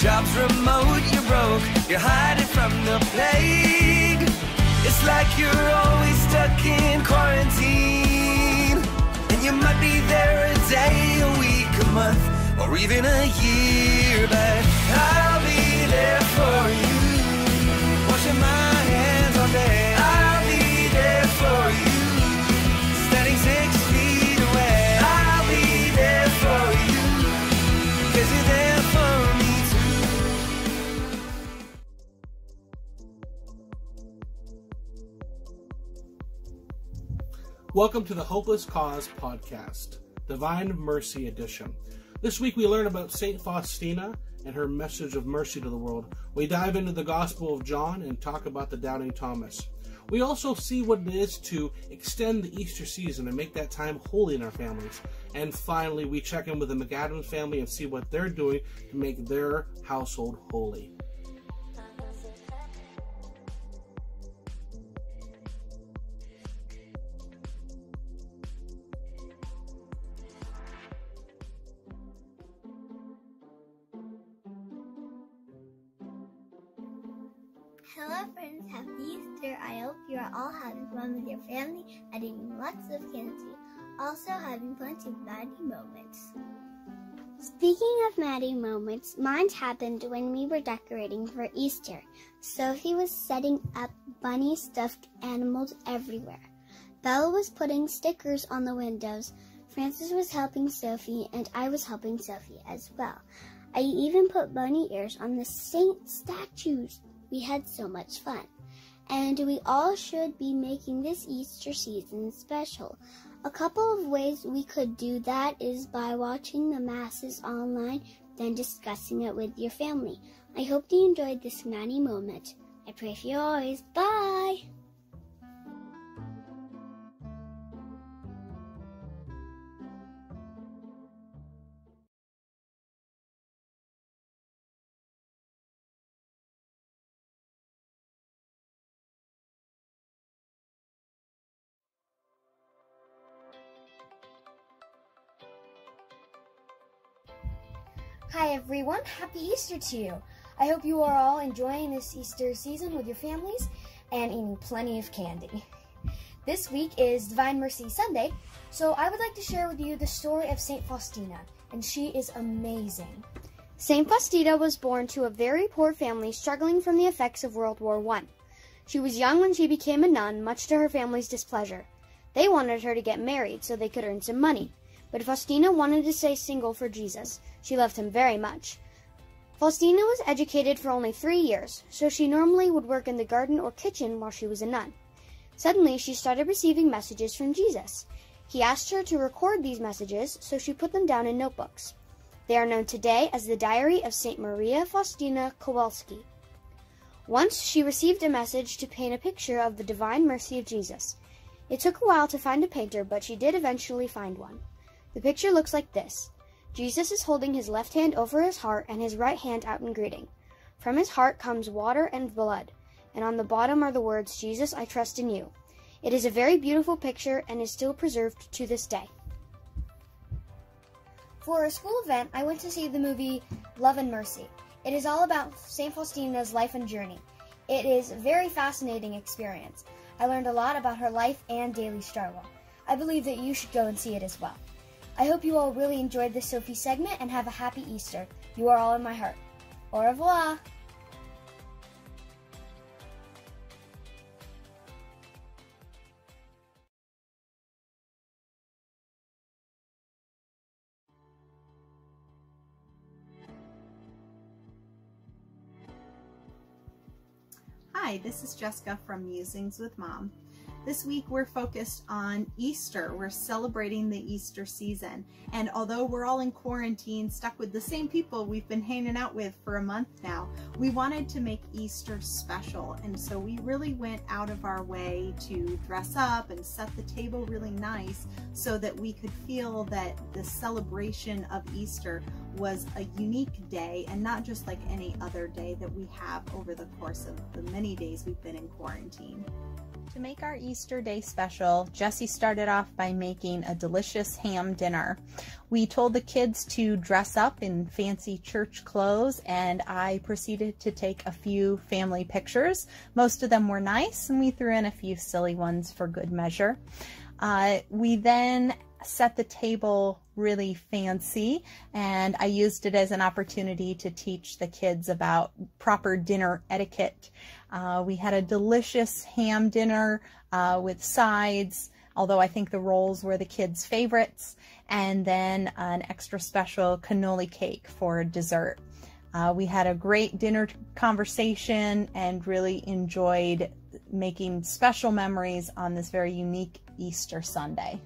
job's remote, you're broke, you're hiding from the plague. It's like you're always stuck in quarantine, and you might be there a day, a week, a month, or even a year, but I'll be there for you, washing my hands all day. I'll be there for you, standing 6 feet away. I'll be there for you, 'cause you're there for me too. Welcome to the Hopeless Cause podcast, Divine Mercy Edition. This week we learn about St. Faustina and her message of mercy to the world. We dive into the Gospel of John and talk about the Doubting Thomas. We also see what it is to extend the Easter season and make that time holy in our families. And finally, we check in with the McAdams family and see what they're doing to make their household holy. Hello friends, happy Easter. I hope you are all having fun with your family and eating lots of candy. Also having plenty of Maddie moments. Speaking of Maddie moments, mine happened when we were decorating for Easter. Sophie was setting up bunny stuffed animals everywhere. Bella was putting stickers on the windows. Francis was helping Sophie and I was helping Sophie as well. I even put bunny ears on the saint statues. We had so much fun, and we all should be making this Easter season special. A couple of ways we could do that is by watching the masses online, then discussing it with your family. I hope you enjoyed this Maddie moment. I pray for you always. Bye! Hi everyone, happy Easter to you. I hope you are all enjoying this Easter season with your families and eating plenty of candy. This week is Divine Mercy Sunday, so I would like to share with you the story of St. Faustina, and she is amazing. St. Faustina was born to a very poor family struggling from the effects of World War I. She was young when she became a nun, much to her family's displeasure. They wanted her to get married so they could earn some money. But Faustina wanted to stay single for Jesus. She loved him very much. Faustina was educated for only 3 years, so she normally would work in the garden or kitchen while she was a nun. Suddenly, she started receiving messages from Jesus. He asked her to record these messages, so she put them down in notebooks. They are known today as the Diary of St. Maria Faustina Kowalski. Once, she received a message to paint a picture of the divine mercy of Jesus. It took a while to find a painter, but she did eventually find one. The picture looks like this. Jesus is holding his left hand over his heart and his right hand out in greeting. From his heart comes water and blood, and on the bottom are the words, Jesus, I trust in you. It is a very beautiful picture and is still preserved to this day. For a school event, I went to see the movie Love and Mercy. It is all about St. Faustina's life and journey. It is a very fascinating experience. I learned a lot about her life and daily struggle. I believe that you should go and see it as well. I hope you all really enjoyed this Sophie segment and have a happy Easter. You are all in my heart. Au revoir! Hi, this is Jessica from Musings with Mom. This week we're focused on Easter. We're celebrating the Easter season. And although we're all in quarantine, stuck with the same people we've been hanging out with for a month now, we wanted to make Easter special. And so we really went out of our way to dress up and set the table really nice so that we could feel that the celebration of Easter was a unique day and not just like any other day that we have over the course of the many days we've been in quarantine. To make our Easter day special, Jessie started off by making a delicious ham dinner. We told the kids to dress up in fancy church clothes, and I proceeded to take a few family pictures. Most of them were nice, and we threw in a few silly ones for good measure. We then set the table really fancy, and I used it as an opportunity to teach the kids about proper dinner etiquette. We had a delicious ham dinner with sides, although I think the rolls were the kids' favorites, and then an extra special cannoli cake for dessert. We had a great dinner conversation and really enjoyed making special memories on this very unique Easter Sunday.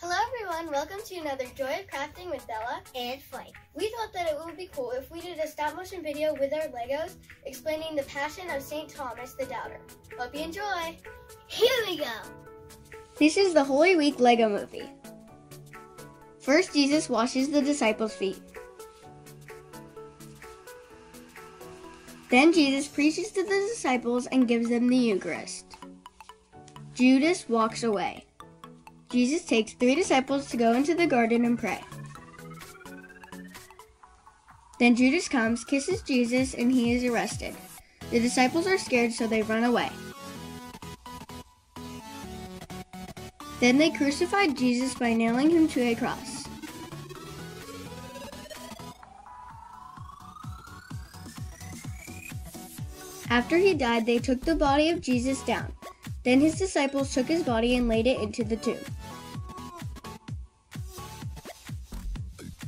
Hello everyone, welcome to another Joy of Crafting with Della And Flake. We thought that it would be cool if we did a stop motion video with our Legos explaining the passion of St. Thomas the Doubter. Hope you enjoy! Here we go. This is the Holy Week Lego movie. First, Jesus washes the disciples' feet. Then Jesus preaches to the disciples and gives them the Eucharist. Judas walks away. Jesus takes 3 disciples to go into the garden and pray. Then Judas comes, kisses Jesus, and he is arrested. The disciples are scared, so they run away. Then they crucified Jesus by nailing him to a cross. After he died, they took the body of Jesus down. Then his disciples took his body and laid it into the tomb.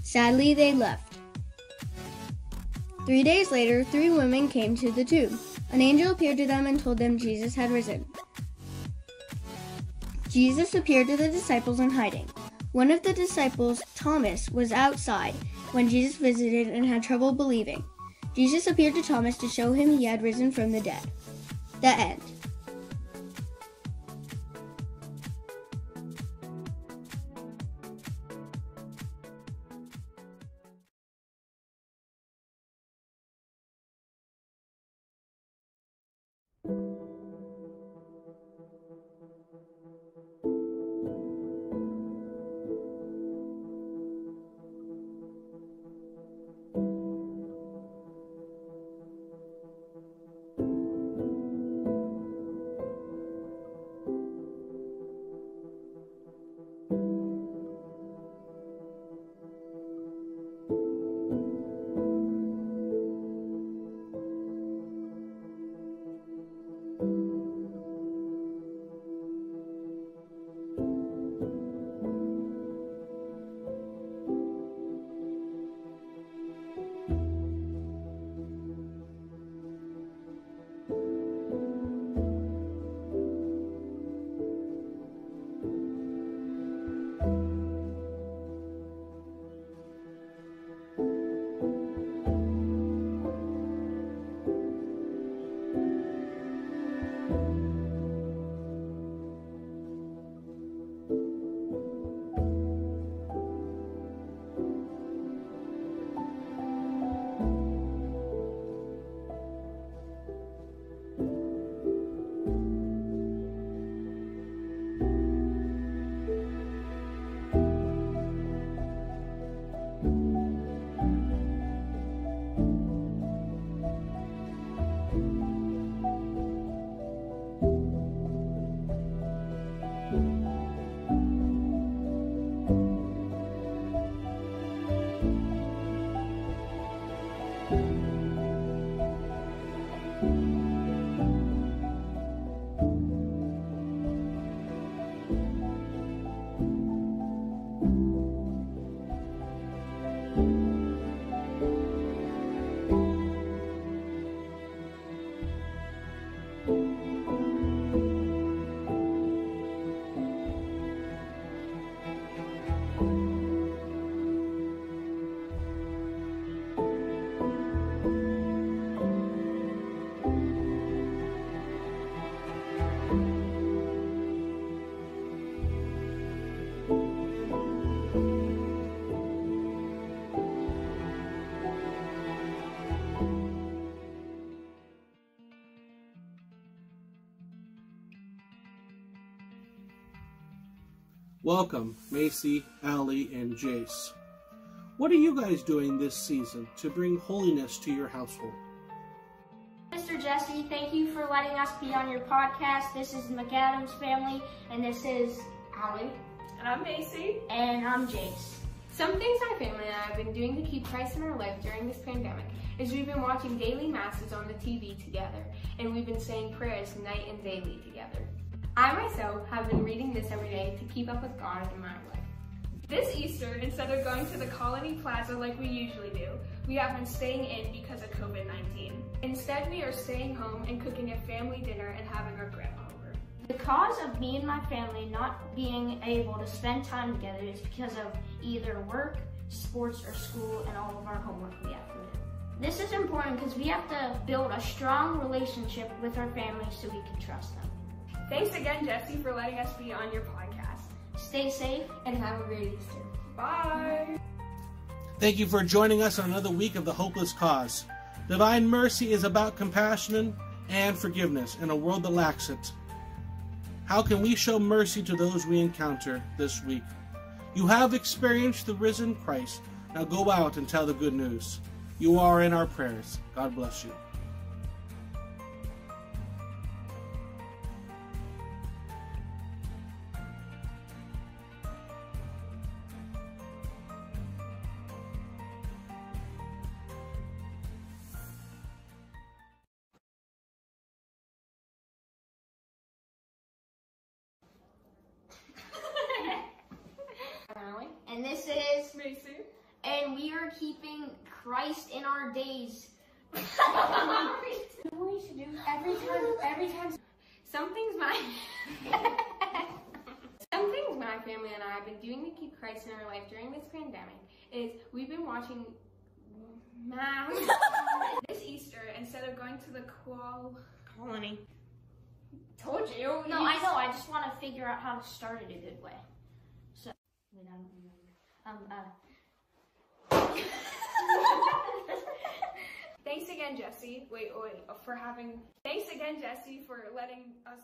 Sadly, they left. 3 days later, 3 women came to the tomb. An angel appeared to them and told them Jesus had risen. Jesus appeared to the disciples in hiding. One of the disciples, Thomas, was outside when Jesus visited and had trouble believing. Jesus appeared to Thomas to show him he had risen from the dead. The end. Welcome, Macy, Allie, and Jace. What are you guys doing this season to bring holiness to your household? Mr. Jesse, thank you for letting us be on your podcast. This is McAdams family, and this is Allie. And I'm Macy. And I'm Jace. Some things my family and I have been doing to keep Christ in our life during this pandemic is we've been watching daily masses on the TV together, and we've been saying prayers night and daily together. I myself have been reading this every day to keep up with God in my life. This Easter, instead of going to the Colony Plaza like we usually do, we have been staying in because of COVID-19. Instead, we are staying home and cooking a family dinner and having our grandma over. The cause of me and my family not being able to spend time together is because of either work, sports, or school, and all of our homework we have to do. This is important because we have to build a strong relationship with our family so we can trust them. Thanks again, Jesse, for letting us be on your podcast. Stay safe and have a great Easter. Bye. Thank you for joining us on another week of The Hopeless Cause. Divine Mercy is about compassion and forgiveness in a world that lacks it. How can we show mercy to those we encounter this week? You have experienced the risen Christ. Now go out and tell the good news. You are in our prayers. God bless you. And this is Macy. And we are keeping Christ in our days. What we should do every time. Some things my family and I have been doing to keep Christ in our life during this pandemic is we've been watching mass. This Easter, instead of going to the Colony. Told you. No, I know. I just want to figure out how to start it a good way. So, wait, I don't remember. Thanks again, Jesse. Thanks again, Jesse, for letting us